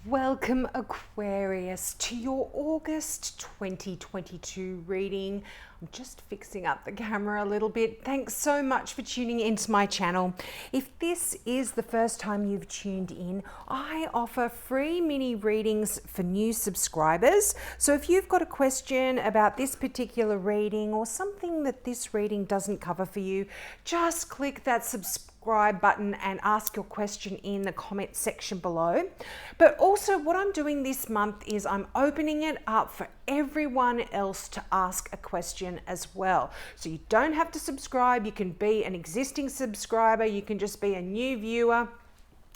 Welcome, Aquarius, to your August 2022 reading. I'm just fixing up the camera a little bit. Thanks so much for tuning into my channel. If this is the first time you've tuned in, I offer free mini readings for new subscribers. So if you've got a question about this particular reading or something that this reading doesn't cover for you, just click that subscribe button and ask your question in the comment section below. But also what I'm doing this month is I'm opening it up for everyone else to ask a question as well. So you don't have to subscribe. You can be an existing subscriber. You can just be a new viewer.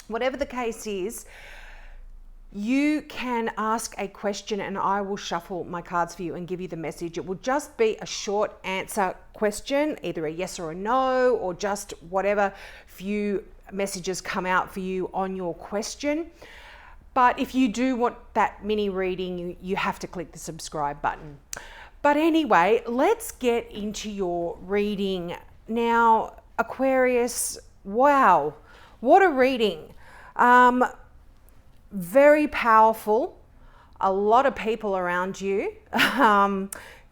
Whatever the case is, you can ask a question and I will shuffle my cards for you and give you the message. It will just be a short answer question, either a yes or a no, or just whatever few messages come out for you on your question. But if you do want that mini reading, you have to click the subscribe button. But anyway, let's get into your reading. Now, Aquarius, wow, what a reading. Very powerful, a lot of people around you.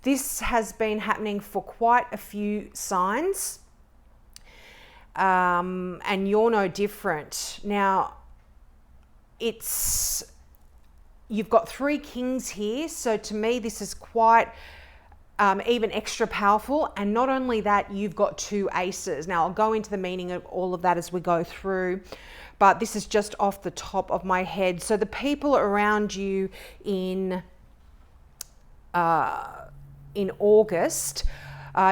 This has been happening for quite a few signs, and you're no different. Now, you've got three kings here, so to me this is quite even extra powerful. And not only that, you've got two aces. Now, I'll go into the meaning of all of that as we go through, but this is just off the top of my head. So the people around you in August,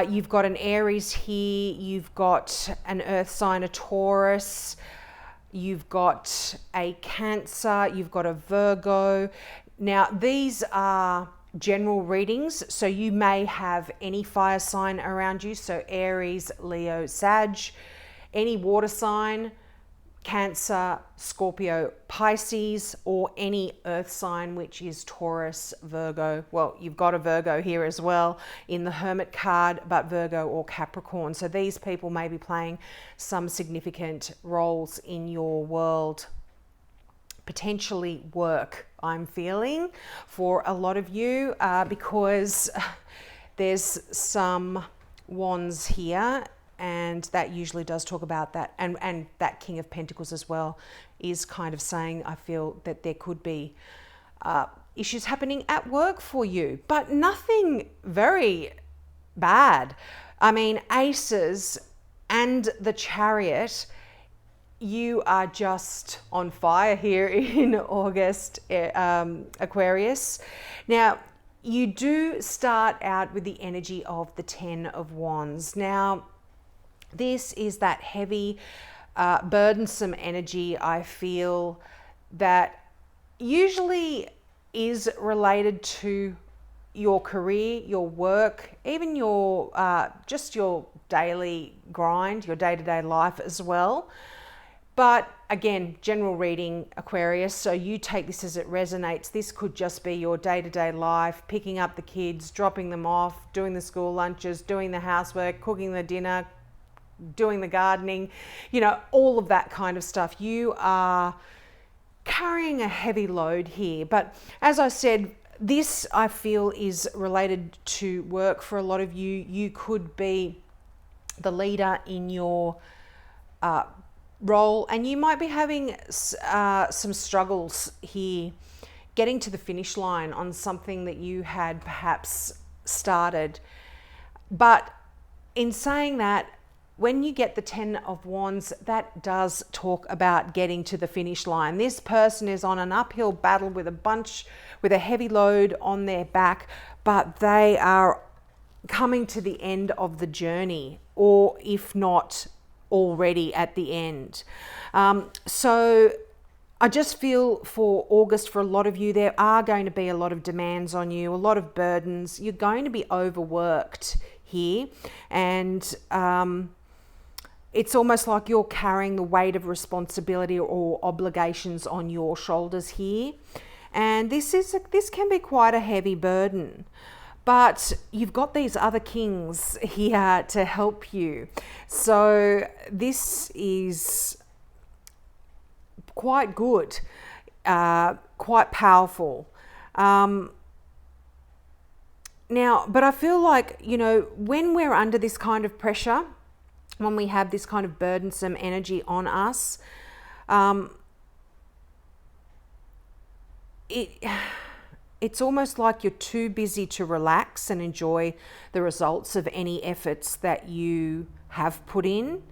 you've got an Aries here, you've got an earth sign, a Taurus, you've got a Cancer, you've got a Virgo. Now, these are general readings, so you may have any fire sign around you, so Aries, Leo, Sag, any water sign, Cancer, Scorpio, Pisces, or any earth sign, which is Taurus, Virgo. Well, you've got a Virgo here as well in the Hermit card, but Virgo or Capricorn. So these people may be playing some significant roles in your world. Potentially work, I'm feeling, for a lot of you, because there's some wands here, and that usually does talk about that, and that King of Pentacles as well is kind of saying, I feel that there could be issues happening at work for you, but nothing very bad. I mean, aces and the Chariot, you are just on fire here in August, Aquarius. Now, you do start out with the energy of the Ten of Wands. Now, this is that heavy, burdensome energy, I feel, that usually is related to your career, your work, even your just your daily grind, your day-to-day life as well. But again, general reading, Aquarius, so you take this as it resonates. This could just be your day-to-day life, picking up the kids, dropping them off, doing the school lunches, doing the housework, cooking the dinner, doing the gardening, you know, all of that kind of stuff. You are carrying a heavy load here. But as I said, this I feel is related to work for a lot of you. You could be the leader in your role, and you might be having some struggles here getting to the finish line on something that you had perhaps started. But in saying that, when you get the Ten of Wands, that does talk about getting to the finish line. This person is on an uphill battle with a heavy load on their back, but they are coming to the end of the journey, or if not already at the end. So I just feel for August, for a lot of you, there are going to be a lot of demands on you, a lot of burdens. You're going to be overworked here, and it's almost like you're carrying the weight of responsibility or obligations on your shoulders here. And this can be quite a heavy burden. But you've got these other kings here to help you. So this is quite good. quite powerful. Now, but I feel like, you know, when we're under this kind of pressure, when we have this kind of burdensome energy on us, it's almost like you're too busy to relax and enjoy the results of any efforts that you have put in.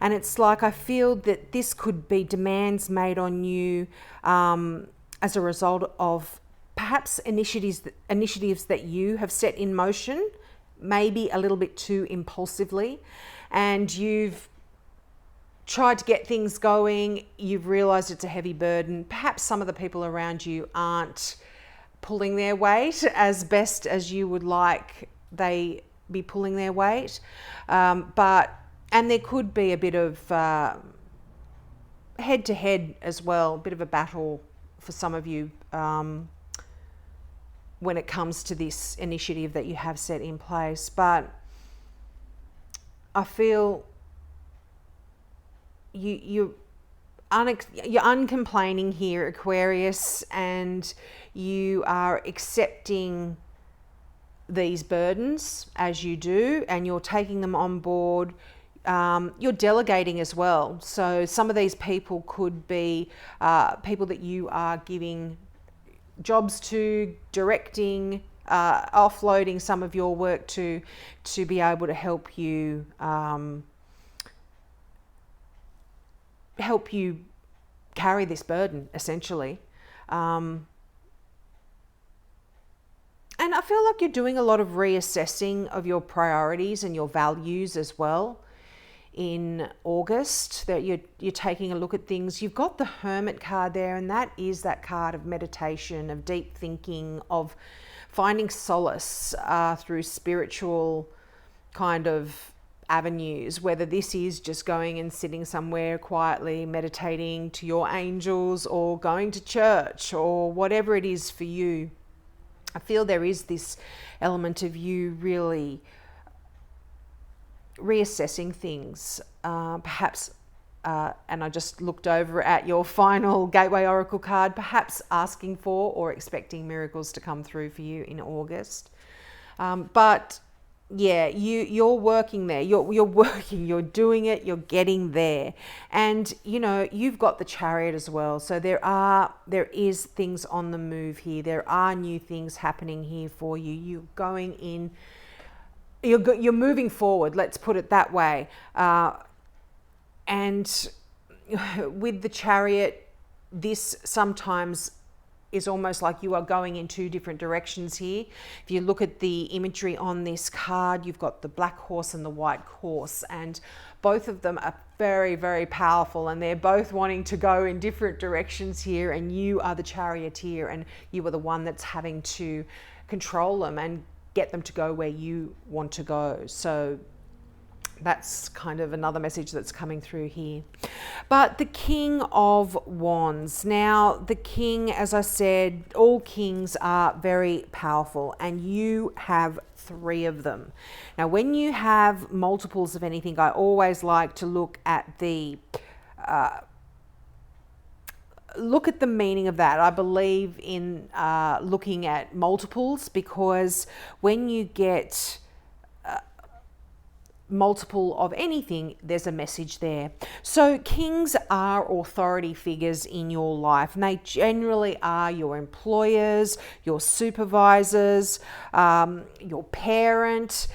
And it's like, I feel that this could be demands made on you as a result of perhaps initiatives that you have set in motion, maybe a little bit too impulsively, and you've tried to get things going, you've realized it's a heavy burden. Perhaps some of the people around you aren't pulling their weight as best as you would like they be pulling their weight. And there could be a bit of head to head as well, a bit of a battle for some of you when it comes to this initiative that you have set in place. But I feel you're uncomplaining here, Aquarius, and you are accepting these burdens as you do, and you're taking them on board. You're delegating as well. So some of these people could be people that you are giving jobs to, directing, offloading some of your work to be able to help you carry this burden, essentially. And I feel like you're doing a lot of reassessing of your priorities and your values as well in August, that you're taking a look at things. You've got the Hermit card there, and that is that card of meditation, of deep thinking, of finding solace through spiritual kind of avenues, whether this is just going and sitting somewhere quietly meditating to your angels, or going to church, or whatever it is for you. I feel there is this element of you really reassessing things, perhaps, and I just looked over at your final Gateway Oracle card, perhaps asking for or expecting miracles to come through for you in August. But yeah, you're working there. You're working. You're doing it. You're getting there, and you know you've got the Chariot as well. So there is things on the move here. There are new things happening here for you. You're going in. You're moving forward. Let's put it that way. And with the Chariot, this sometimes is almost like you are going in two different directions here. If you look at the imagery on this card, you've got the black horse and the white horse, and both of them are very, very powerful, and they're both wanting to go in different directions here, and you are the charioteer, and you are the one that's having to control them and get them to go where you want to go. So that's kind of another message that's coming through here. But the King of Wands. Now, the King, as I said, all kings are very powerful, and you have 3 of them. Now, when you have multiples of anything, I always like to look at the meaning of that. I believe in looking at multiples, because when you get multiple of anything, there's a message there. So kings are authority figures in your life, and they generally are your employers, your supervisors, your parent,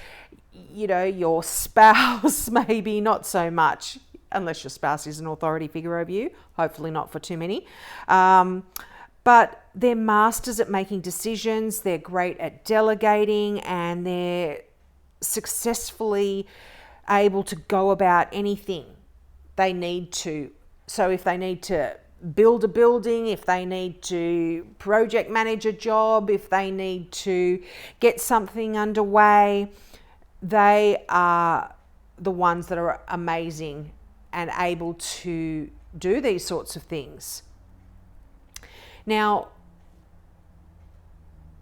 you know, your spouse, maybe not so much, unless your spouse is an authority figure over you, hopefully not for too many. But they're masters at making decisions, they're great at delegating, and they're successfully able to go about anything they need to. So if they need to build a building, if they need to project manage a job, if they need to get something underway, they are the ones that are amazing and able to do these sorts of things. Now,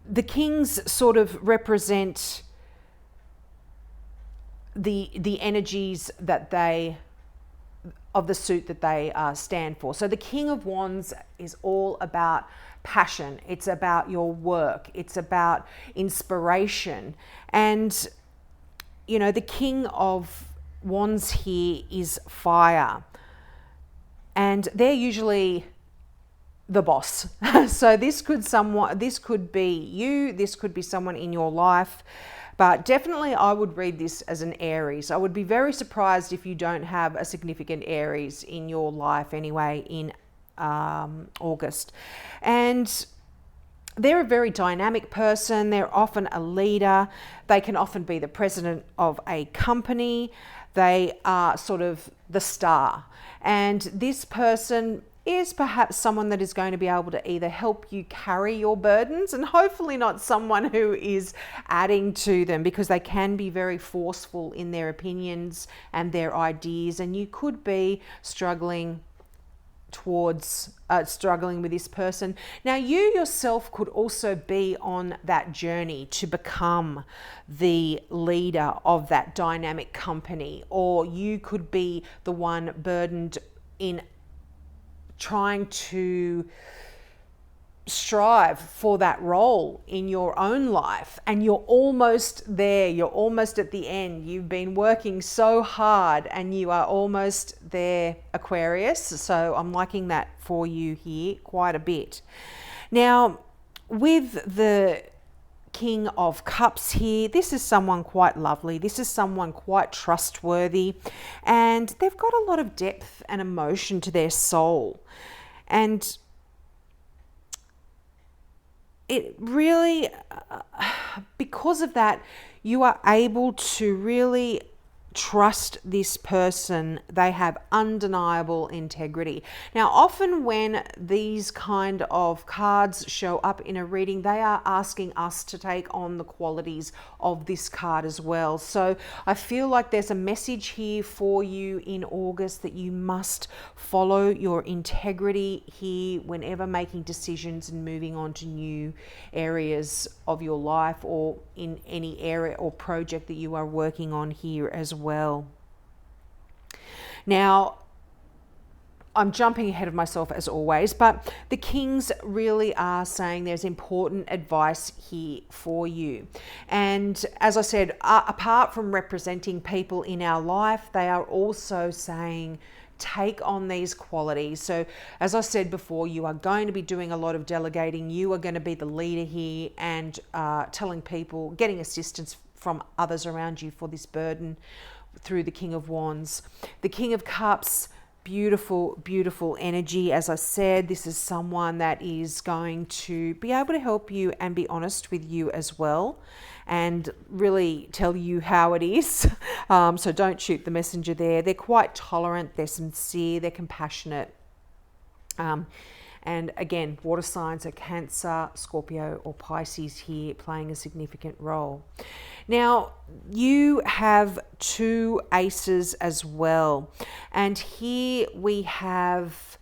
the kings sort of represent the energies that they of the suit that they stand for. So the King of Wands is all about passion. It's about your work. It's about inspiration. And, you know, the King of Wands here is fire. And they're usually the boss. So this could be you, this could be someone in your life. But definitely I would read this as an Aries. I would be very surprised if you don't have a significant Aries in your life anyway in August. And they're a very dynamic person. They're often a leader. They can often be the president of a company. They are sort of the star. And this person is perhaps someone that is going to be able to either help you carry your burdens, and hopefully not someone who is adding to them, because they can be very forceful in their opinions and their ideas, and you could be struggling with this person. Now, you yourself could also be on that journey to become the leader of that dynamic company, or you could be the one burdened in trying to strive for that role in your own life, and you're almost there. You're almost at the end. You've been working so hard and you are almost there, Aquarius. So I'm liking that for you here quite a bit. Now, with the King of Cups here, this is someone quite lovely. This is someone quite trustworthy, and they've got a lot of depth and emotion to their soul. And it really, because of that, you are able to really trust this person. They have undeniable integrity. Now, often when these kind of cards show up in a reading, they are asking us to take on the qualities of this card as well. So I feel like there's a message here for you in August that you must follow your integrity here whenever making decisions and moving on to new areas of your life, or in any area or project that you are working on here as well. Now, I'm jumping ahead of myself as always, but the Kings really are saying there's important advice here for you. And as I said, apart from representing people in our life, they are also saying take on these qualities. So as I said before, you are going to be doing a lot of delegating. You are going to be the leader here, and telling people, getting assistance from others around you for this burden through the King of Wands. The King of Cups, beautiful, beautiful energy. As I said, this is someone that is going to be able to help you and be honest with you as well, and really tell you how it is. So don't shoot the messenger there. They're quite tolerant, they're sincere, they're compassionate. And again, water signs are Cancer, Scorpio, or Pisces here playing a significant role. Now, you have two aces as well. And here we have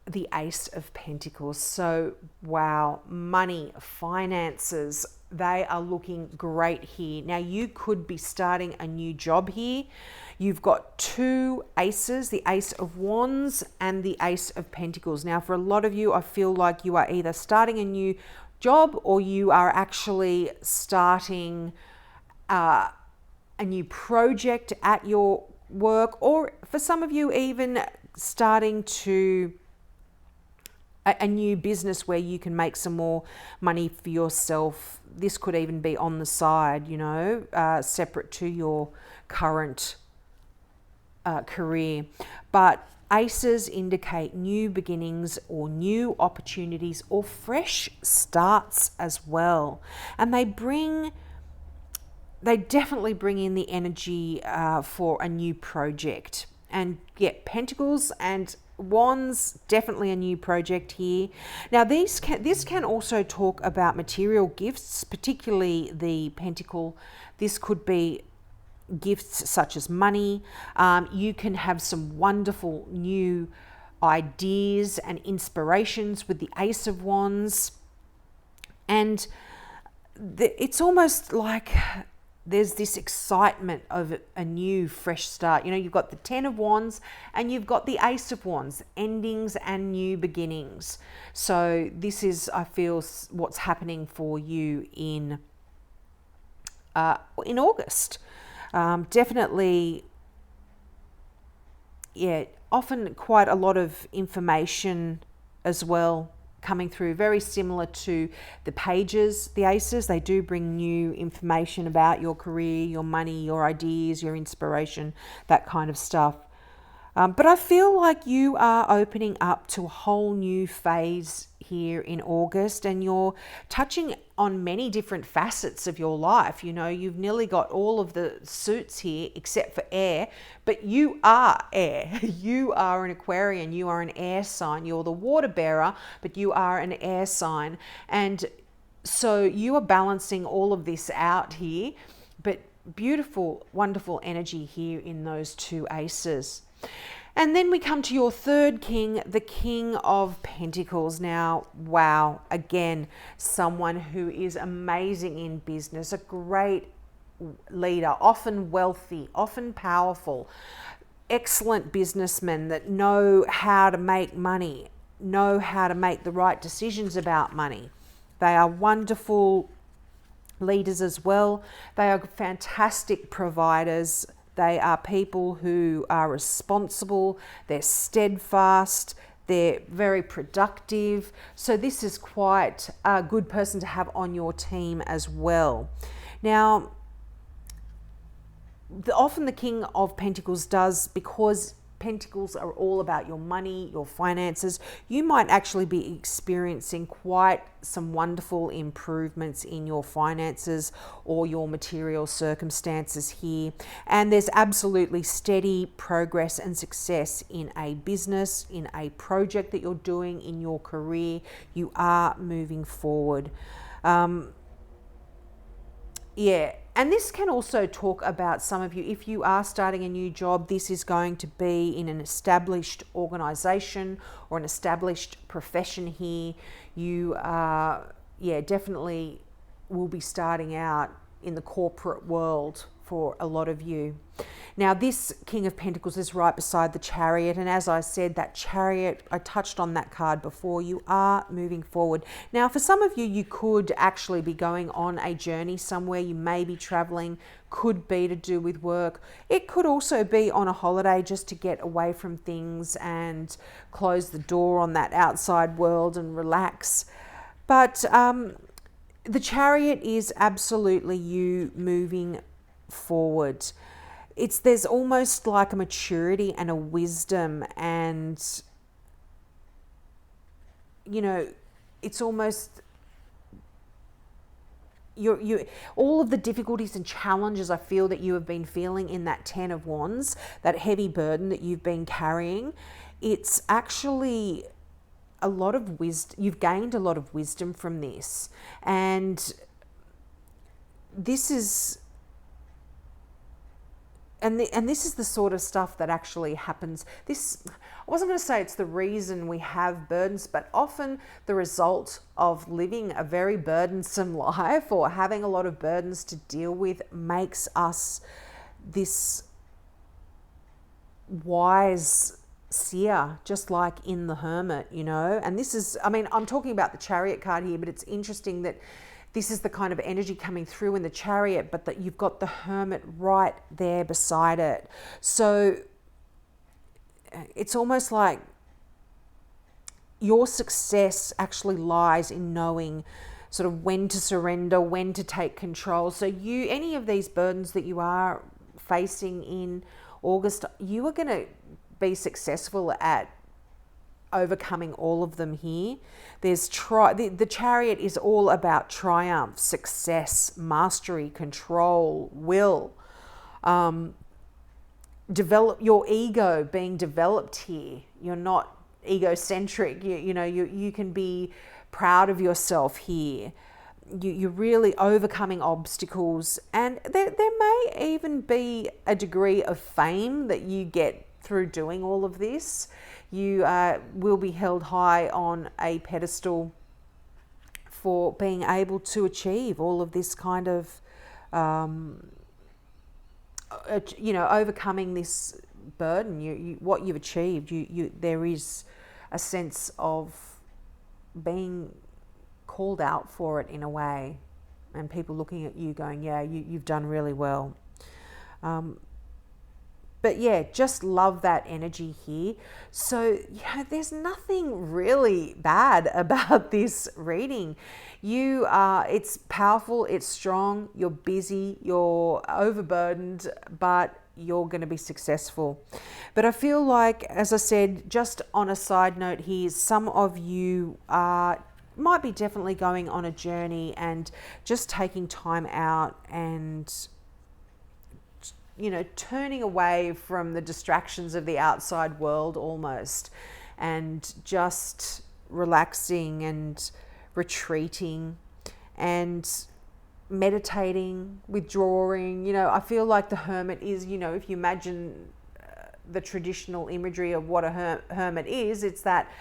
the Ace of Pentacles. So, wow, money, finances, they are looking great here. Now, you could be starting a new job here. You've got two aces, the Ace of Wands and the Ace of Pentacles. Now, for a lot of you, I feel like you are either starting a new job, or you are actually starting a new project at your work, or for some of you, even starting to a new business where you can make some more money for yourself. This could even be on the side, you know, separate to your current career. But aces indicate new beginnings or new opportunities or fresh starts as well. And they definitely bring in the energy for a new project. And yeah, Pentacles and Wands, definitely a new project here. Now, this can also talk about material gifts, particularly the Pentacle. This could be gifts such as money. You can have some wonderful new ideas and inspirations with the Ace of Wands. And it's almost like there's this excitement of a new fresh start. You know, you've got the 10 of Wands and you've got the Ace of Wands, endings and new beginnings. So this is, I feel, what's happening for you in August. Definitely, yeah, often quite a lot of information as well coming through, very similar to the pages, the aces. They do bring new information about your career, your money, your ideas, your inspiration, that kind of stuff. But I feel like you are opening up to a whole new phase here in August, and you're touching on many different facets of your life. You know, you've nearly got all of the suits here except for air, but you are air. You are an Aquarian, you are an air sign. You're the water bearer, but you are an air sign. And so you are balancing all of this out here, but beautiful, wonderful energy here in those two aces. And then we come to your third king, the King of Pentacles. Now, wow, again, someone who is amazing in business, a great leader, often wealthy, often powerful, excellent businessmen that know how to make money, know how to make the right decisions about money. They are wonderful leaders as well. They are fantastic providers. They are people who are responsible, they're steadfast, they're very productive. So this is quite a good person to have on your team as well. Now, often the King of Pentacles does, because Pentacles are all about your money, your finances, you might actually be experiencing quite some wonderful improvements in your finances or your material circumstances here. And there's absolutely steady progress and success in a business, in a project that you're doing, in your career. You are moving forward. Yeah, and this can also talk about some of you. If you are starting a new job, this is going to be in an established organization or an established profession here. You definitely will be starting out in the corporate world for a lot of you. Now, this King of Pentacles is right beside the Chariot, and as I said, that Chariot, I touched on that card before. You are moving forward. Now, for some of you, you could actually be going on a journey somewhere. You may be traveling, could be to do with work. It could also be on a holiday just to get away from things and close the door on that outside world and relax. But the Chariot is absolutely you moving forward. There's almost like a maturity and a wisdom, and you know, it's almost you all of the difficulties and challenges I feel that you have been feeling in that 10 of Wands, that heavy burden that you've been carrying. It's actually a lot of wisdom. You've gained a lot of wisdom from this, and this is this is the sort of stuff that actually happens. This, I wasn't going to say it's the reason we have burdens, but often the result of living a very burdensome life or having a lot of burdens to deal with makes us this wise seer, just like in the Hermit, you know. And this is, I mean, I'm talking about the Chariot card here, but it's interesting that this is the kind of energy coming through in the Chariot, but that you've got the Hermit right there beside it. So it's almost like your success actually lies in knowing sort of when to surrender, when to take control. So any of these burdens that you are facing in August, you are going to be successful at overcoming all of them here. There's the Chariot is all about triumph, success, mastery, control, will. Develop your ego being developed here. You're not egocentric. You can be proud of yourself here. You're really overcoming obstacles, and there may even be a degree of fame that you get through doing all of this. You will be held high on a pedestal for being able to achieve all of this kind of you know, overcoming this burden, what you've achieved, there is a sense of being called out for it in a way, and people looking at you going, yeah, you've done really well. But yeah, just love that energy here. So, yeah, there's nothing really bad about this reading. It's powerful, it's strong, you're busy, you're overburdened, but you're going to be successful. But I feel like, as I said, just on a side note here, some of you might be definitely going on a journey and just taking time out and, you know, turning away from the distractions of the outside world almost, and just relaxing and retreating and meditating, withdrawing. You know, I feel like the hermit is, you know, if you imagine the traditional imagery of what a hermit is, it's that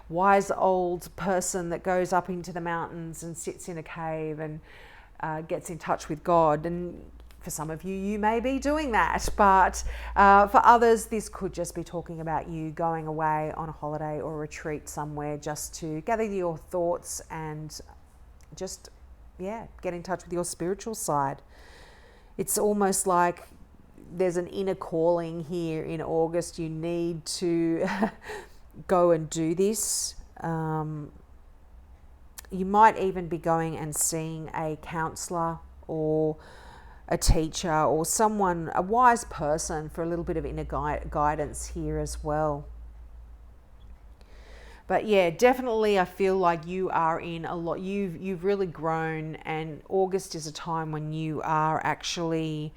wise old person that goes up into the mountains and sits in a cave and gets in touch with God. And for some of you, you may be doing that, but for others, this could just be talking about you going away on a holiday or a retreat somewhere just to gather your thoughts and just, yeah, get in touch with your spiritual side. It's almost like there's an inner calling here in August. You need to go and do this. You might even be going and seeing a counselor or a teacher or someone, a wise person, for a little bit of inner guidance here as well. But yeah, definitely I feel like you are in a lot, you've really grown, and August is a time when you are actually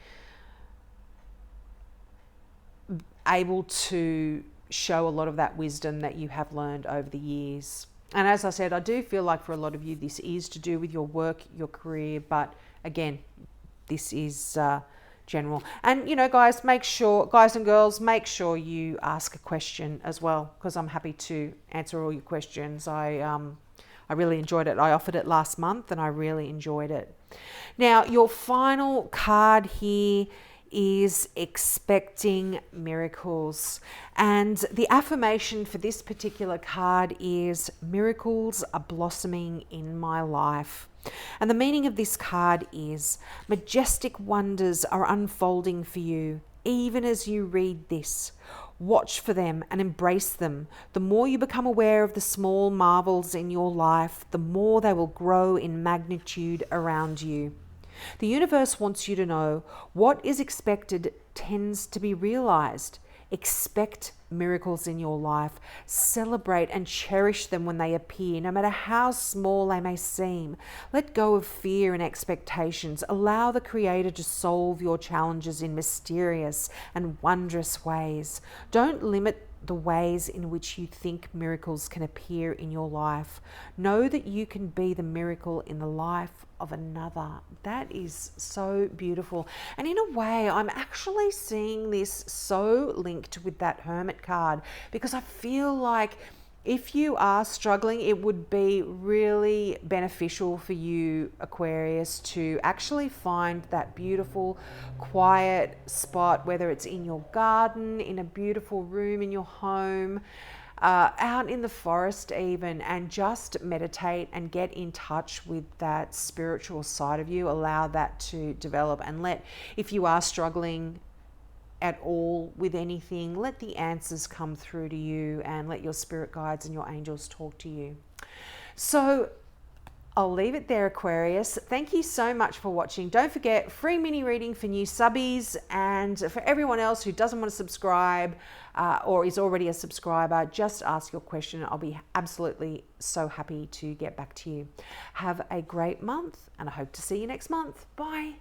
able to show a lot of that wisdom that you have learned over the years. And as I said, I do feel like for a lot of you, this is to do with your work, your career, but again, this is general. And, you know, guys and girls, make sure you ask a question as well, because I'm happy to answer all your questions. I really enjoyed it. I offered it last month and I really enjoyed it. Now, your final card here is expecting miracles. And the affirmation for this particular card is miracles are blossoming in my life. And the meaning of this card is majestic wonders are unfolding for you, even as you read this. Watch for them and embrace them. The more you become aware of the small marvels in your life, the more they will grow in magnitude around you. The universe wants you to know what is expected tends to be realized. Expect miracles in your life. Celebrate and cherish them when they appear, no matter how small they may seem. Let go of fear and expectations. Allow the Creator to solve your challenges in mysterious and wondrous ways. Don't limit the ways in which you think miracles can appear in your life. Know that you can be the miracle in the life of another. That is so beautiful. And in a way, I'm actually seeing this so linked with that Hermit card, because I feel like if you are struggling, it would be really beneficial for you, Aquarius, to actually find that beautiful, quiet spot, whether it's in your garden, in a beautiful room in your home, out in the forest even, and just meditate and get in touch with that spiritual side of you. Allow that to develop, and if you are struggling at all with anything, let the answers come through to you and let your spirit guides and your angels talk to you. So I'll leave it there, Aquarius. Thank you so much for watching. Don't forget, free mini reading for new subbies, and for everyone else who doesn't want to subscribe or is already a subscriber, just ask your question. I'll be absolutely so happy to get back to you. Have a great month, and I hope to see you next month. Bye.